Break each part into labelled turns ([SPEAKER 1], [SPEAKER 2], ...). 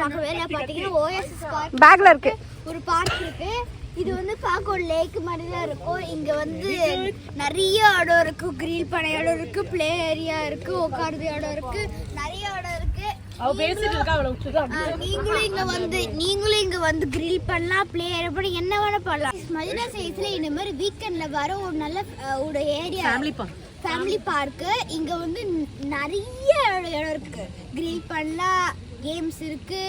[SPEAKER 1] பார்க்கவே இல்லை. பார்த்தீங்கன்னா ஓஎஸ்எஸ் பார்க்
[SPEAKER 2] பேக்ல இருக்கு,
[SPEAKER 1] ஒரு பார்க் இருக்கு. இது வந்து பார்க்க ஒரு லேக் மாதிரி தான் இருக்கும். இங்க வந்து நிறைய இடம் இருக்கு, கிரில் பண்ண இடம் இருக்கு, பிளே ஏரியா இருக்கு, உட்கார்ந்து இடம் இருக்கு, நிறைய இடம் இருக்கு. நீங்களும் இங்க வந்து கிரில் பண்ணலாம், பிளே ஏரியா பண்ணி என்ன வேணா பண்ணலாம். மதினா சைஸ்ல இந்த மாதிரி வீக்கெண்ட்ல வர ஒரு நல்ல ஒரு ஏரியா ஃபேமிலி பார்க்கு. இங்க வந்து நிறைய இடம் இருக்கு, கிரில் பண்ணலாம், கேம்ஸ் இருக்கு,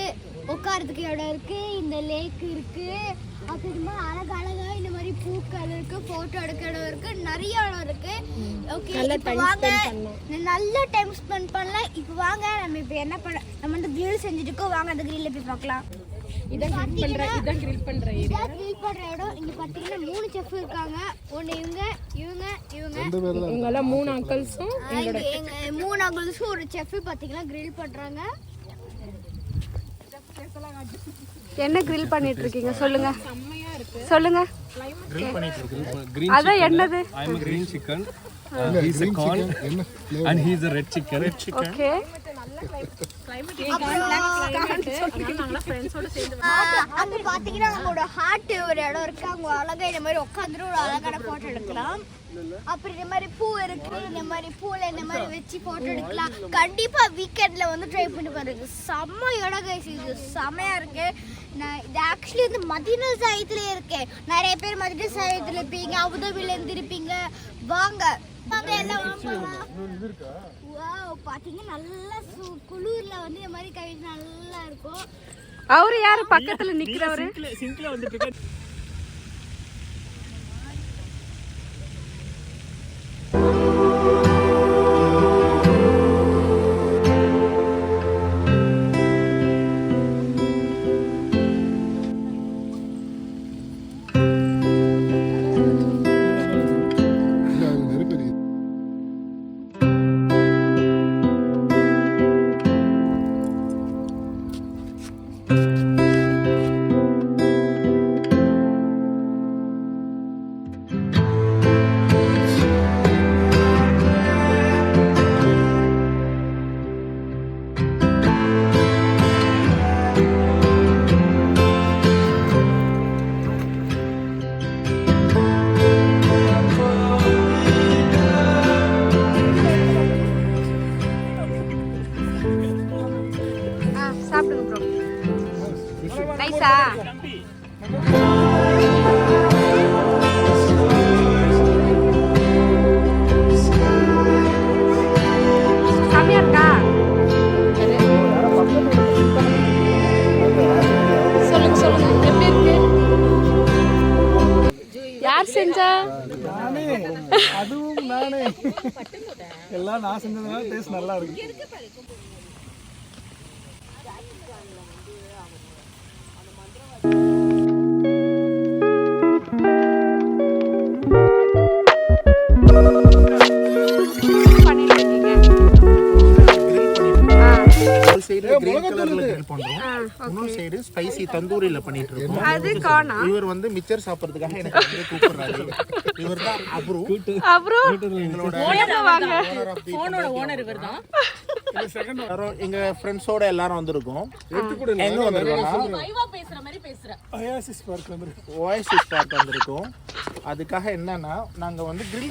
[SPEAKER 1] உட்காரத்துக்கு இடம் இருக்கு, இந்த லேக் இருக்கு. அப்புறமா அழகழகா இந்த மாதிரி பூக்கள் இருக்கு, போட்டோ எடுக்க இடம் இருக்கு, நிறைய இடம் இருக்கு. ஓகே, இப்போ வாங்க நல்ல டைம் ஸ்பெண்ட் பண்ணலாம். இப்போ வாங்க நம்ம இப்போ என்ன பண்ண, நம்ம வந்து கிரில் செஞ்சுட்டு இருக்கோம். வாங்க அந்த கிரில்ல போய் பார்க்கலாம். இதான் கிரில் பண்ற இடம். இங்க பாத்தீங்கன்னா 3 செஃப் இருக்காங்க. ஒன்னு இவங்க எல்லாம் 3 அங்கிள்ஸும் ஒரு செஃப் பாத்தீங்கன்னா கிரில் பண்றாங்க.
[SPEAKER 2] என்ன கிரில் பண்ணிட்டு இருக்கீங்க சொல்லுங்க, சொல்லுங்க.
[SPEAKER 3] grill பண்ணிட்டு இருக்கு.
[SPEAKER 2] அத என்னது?
[SPEAKER 3] I am a green chicken. He's a corn and he's a red chicken.
[SPEAKER 2] Okay.
[SPEAKER 1] அங்க பாத்தீங்கன்னா நம்மளோட ஹார்ட் ஒரு இடம் இருக்கு. அங்க அழகா இந்த மாதிரி உட்காந்துட்டு ஒரு அழகான போட்டோ எடுக்கலாம். அப்புறம் இந்த மாதிரி பூ இருக்கு, இந்த மாதிரி பூல இந்த மாதிரி வச்சு போட்டோ எடுக்கலாம். கண்டிப்பா வீக்கெண்ட்ல வந்து ட்ரை பண்ணி பாருங்க, செம்ம இடம் கைஸ். இது செமையா இருக்கு. இது ஆக்சுவலி வந்து மதீனா சாயத்துல இருக்கு. நிறைய பேர் மதீனா சாயத்துல இருப்பீங்க, அபுதாபில இருந்து இருப்பீங்க. வாங்க எல்லாம் வாவ், பாத்தீங்கன்னா நல்லா குளிர்ல வந்து இந்த மாதிரி கை நல்லா இருக்கும்.
[SPEAKER 2] அவரு யாரு பக்கத்துல நிக்கிறவரு?
[SPEAKER 3] சிங்க்ல வந்துட்டு இருக்கு.
[SPEAKER 4] அதுவும் நானே எல்லாம் நான் செஞ்சதுனால டேஸ்ட் நல்லா இருக்கு.
[SPEAKER 5] ஸ்பைசி தந்தூரில பண்ணிட்டு இருக்கோம். இவர் வந்து மிச்சர் சாப்பிடுறதுக்காக எனக்கு வந்து கூப்பிடுறாரு. இவர் தான் எங்க ஃப்ரெண்ட்ஸோட எல்லாரும் வந்திருக்கோம். ஓஎஸ்எஸ் பார்க் வந்திருக்கோம். அதுக்காக என்னன்னா நாங்க வந்து கிரில்